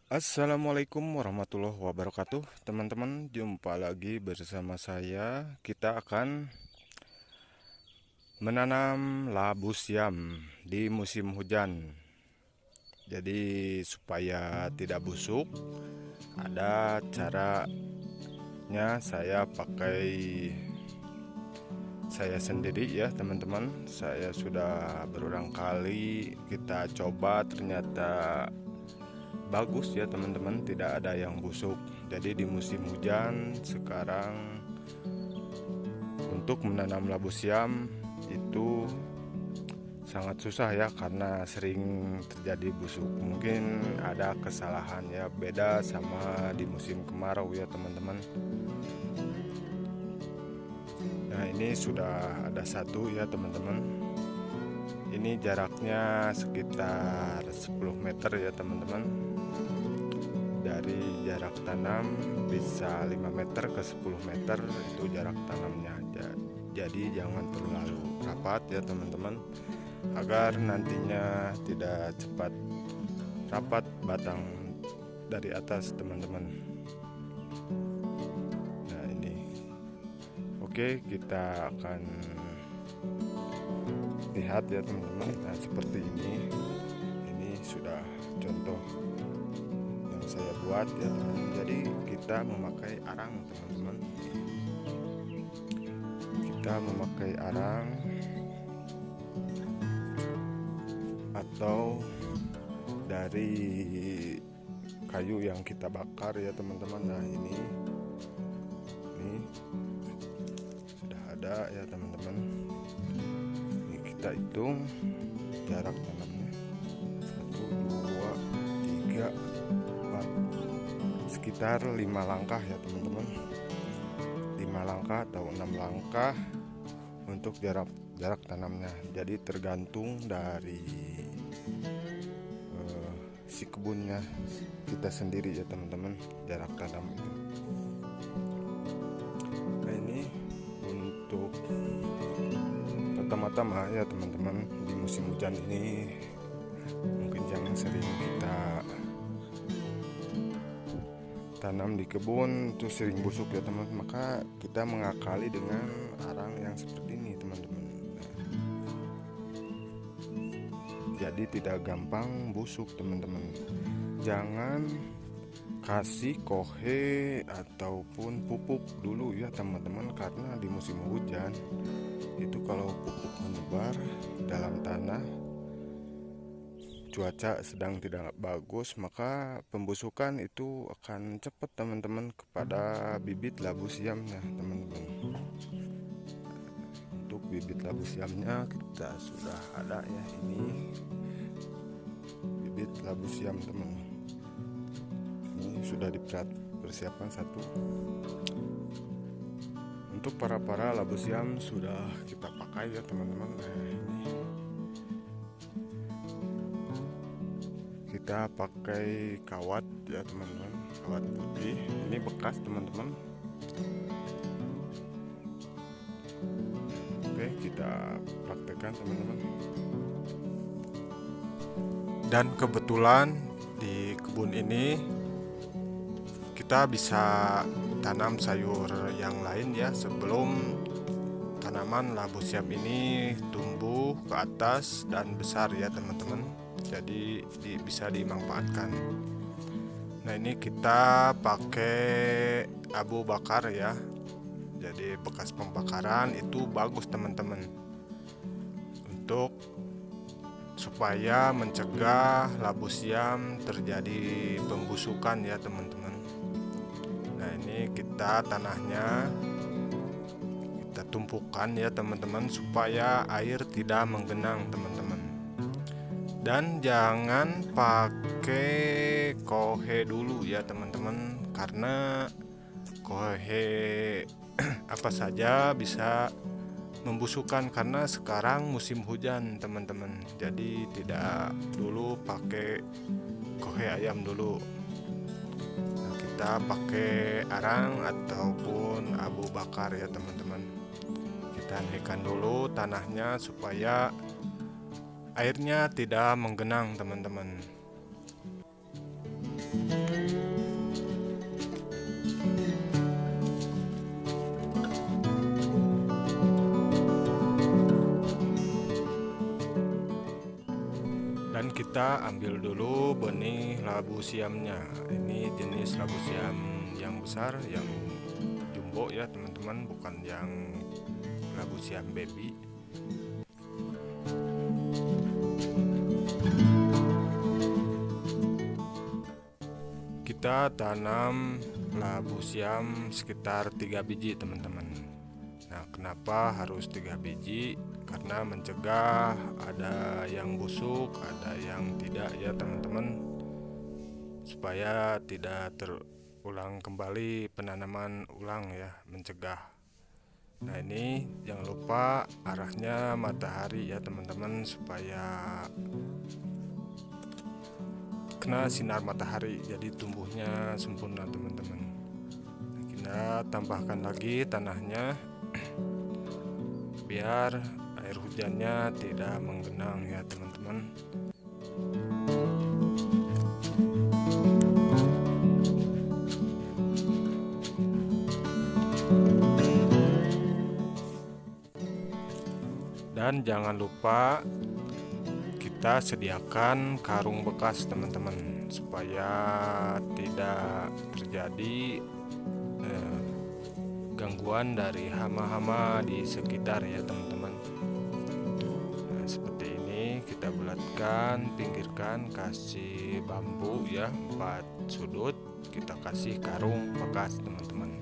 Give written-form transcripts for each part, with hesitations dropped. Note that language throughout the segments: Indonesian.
Assalamualaikum warahmatullahi wabarakatuh. Teman-teman, jumpa lagi bersama saya. Kita akan menanam labu siam di musim hujan. Jadi supaya tidak busuk, ada caranya. Saya sendiri ya teman-teman. Saya sudah berulang kali kita coba, ternyata bagus ya teman-teman, tidak ada yang busuk. Jadi di musim hujan sekarang untuk menanam labu siam itu sangat susah ya, karena sering terjadi busuk. Mungkin ada kesalahan ya, beda sama di musim kemarau ya teman-teman. Nah, ini sudah ada satu ya teman-teman. Ini jaraknya sekitar 10 meter ya teman-teman. Dari jarak tanam bisa 5 meter ke 10 meter itu jarak tanamnya. Jadi jangan terlalu rapat ya teman-teman, agar nantinya tidak cepat rapat batang dari atas teman-teman. Nah ini, oke, kita akan lihat ya teman-teman. Nah seperti ini sudah contoh yang saya buat ya teman-teman. Jadi kita memakai arang teman-teman. Kita memakai arang atau dari kayu yang kita bakar ya teman-teman. Nah ini sudah ada ya teman-teman. Ini kita hitung jarak tanamnya, 1 2 3 4, sekitar 5 langkah ya teman-teman. 5 langkah atau 6 langkah untuk jarak tanamnya. Jadi tergantung dari si kebunnya kita sendiri ya teman-teman, jarak tanam itu. Nah ini untuk pertama-tama ya teman-teman, di musim hujan ini mungkin jangan sering kita tanam di kebun itu sering busuk ya teman-teman. Maka kita mengakali dengan arang yang seperti ini teman-teman. Jadi tidak gampang busuk teman-teman. Jangan kasih kohe ataupun pupuk dulu ya teman-teman, karena di musim hujan itu kalau pupuk menyebar dalam tanah, cuaca sedang tidak bagus, maka pembusukan itu akan cepat teman-teman kepada bibit labu siamnya teman-teman. Untuk bibit labu siamnya kita sudah ada ya, ini bibit labu siam teman. Ini sudah dipersiapkan satu. Untuk para labu siam sudah kita pakai ya teman-teman. Nah, ini kita pakai kawat ya teman-teman, kawat putih. Ini bekas teman-teman. Oke, kita praktekkan teman-teman. Dan kebetulan di kebun ini kita bisa tanam sayur yang lain ya, sebelum tanaman labu siam ini tumbuh ke atas dan besar ya teman-teman. Jadi bisa dimanfaatkan. Nah ini kita pakai abu bakar ya. Jadi bekas pembakaran itu bagus teman-teman, untuk supaya mencegah labu siam terjadi pembusukan ya teman-teman. Nah ini kita tanahnya kita tumpukan ya teman-teman, supaya air tidak menggenang teman-teman. Dan jangan pakai kohe dulu ya teman-teman, karena kohe apa saja bisa membusukkan, karena sekarang musim hujan teman-teman. Jadi tidak dulu pakai kohe ayam dulu. Nah, kita pakai arang ataupun abu bakar ya teman-teman. Kita naikkan dulu tanahnya supaya airnya tidak menggenang teman-teman. Dan kita ambil dulu benih labu siamnya. Ini jenis labu siam yang besar, yang jumbo ya teman-teman, bukan yang labu siam baby. Kita tanam labu siam sekitar 3 biji teman-teman. Nah, kenapa harus 3 biji? Karena mencegah ada yang busuk, ada yang tidak ya teman-teman, supaya tidak terulang kembali penanaman ulang ya, mencegah. Nah, ini jangan lupa arahnya matahari ya teman-teman, supaya kena sinar matahari, jadi tumbuhnya sempurna teman-teman. Kita tambahkan lagi tanahnya biar air hujannya tidak menggenang ya teman-teman. Dan jangan lupa kita sediakan karung bekas teman-teman, supaya tidak terjadi gangguan dari hama-hama di sekitar ya teman-teman. Nah, seperti ini kita bulatkan, pinggirkan, kasih bambu ya 4 sudut, kita kasih karung bekas teman-teman.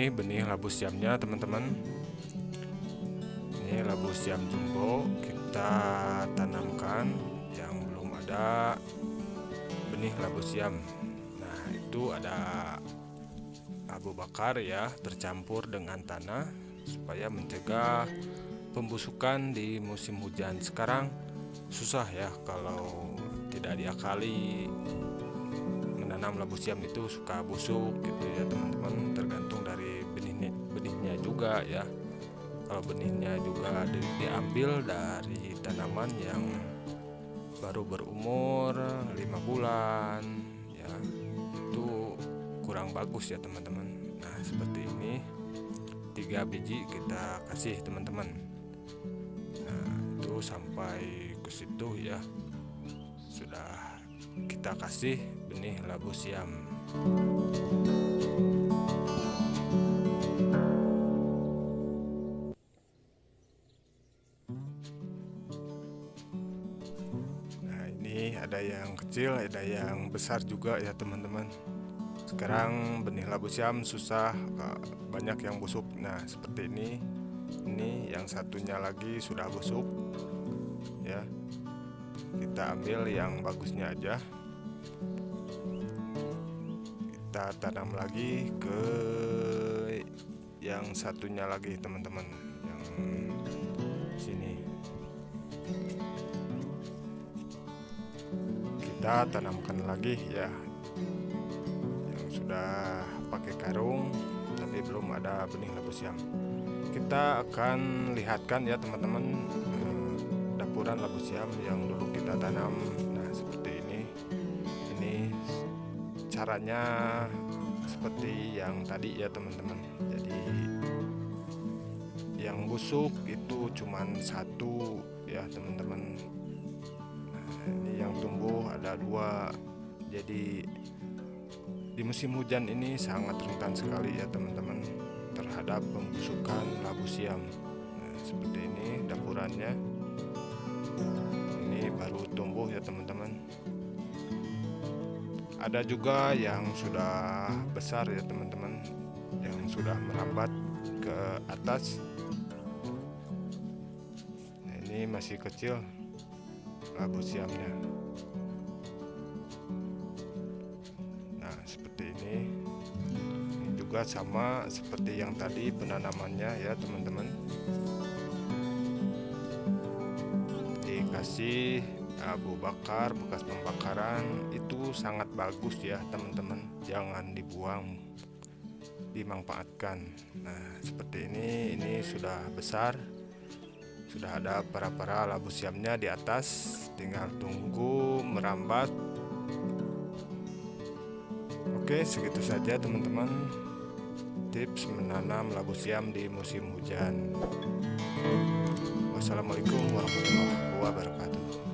Benih labu siamnya teman-teman. Ini labu siam jumbo kita tanamkan, yang belum ada benih labu siam. Nah, itu ada abu bakar ya, tercampur dengan tanah supaya mencegah pembusukan di musim hujan. Sekarang susah ya kalau tidak diakali, menanam labu siam itu suka busuk gitu ya teman-teman, tergantung dari benihnya juga ya. Kalau benihnya juga diambil dari tanaman yang baru berumur 5 bulan ya, itu kurang bagus ya teman-teman. Nah, seperti ini 3 biji kita kasih teman-teman. Nah, itu sampai ke situ ya, sudah kita kasih benih labu siam. Nah, ini ada yang kecil, ada yang besar juga ya teman-teman. Sekarang benih labu siam susah, banyak yang busuk. Nah, seperti ini yang satunya lagi sudah busuk ya. Kita ambil yang bagusnya aja, kita tanam lagi ke yang satunya lagi teman-teman, yang sini kita tanamkan lagi ya, yang sudah pakai karung tapi belum ada benih labu siam. Kita akan lihatkan ya teman-teman dapuran labu siam yang dulu kita tanam. Nah, seperti ini caranya seperti yang tadi ya teman-teman. Jadi yang busuk itu cuman 1 ya teman-teman. Nah, ini yang tumbuh ada 2. Jadi di musim hujan ini sangat rentan sekali ya teman-teman terhadap pembusukan labu siam. Nah, seperti ini dapurannya. Ini baru tumbuh ya teman-teman. Ada juga yang sudah besar ya teman-teman, yang sudah merambat ke atas. Nah, ini masih kecil labu siamnya. Nah seperti ini juga sama seperti yang tadi penanamannya ya teman-teman. Dikasih abu bakar bekas pembakaran itu sangat bagus ya teman-teman, jangan dibuang, dimanfaatkan. Nah seperti ini sudah besar, sudah ada para labu siamnya di atas, tinggal tunggu merambat. Oke, segitu saja teman-teman tips menanam labu siam di musim hujan. Wassalamualaikum warahmatullahi wabarakatuh.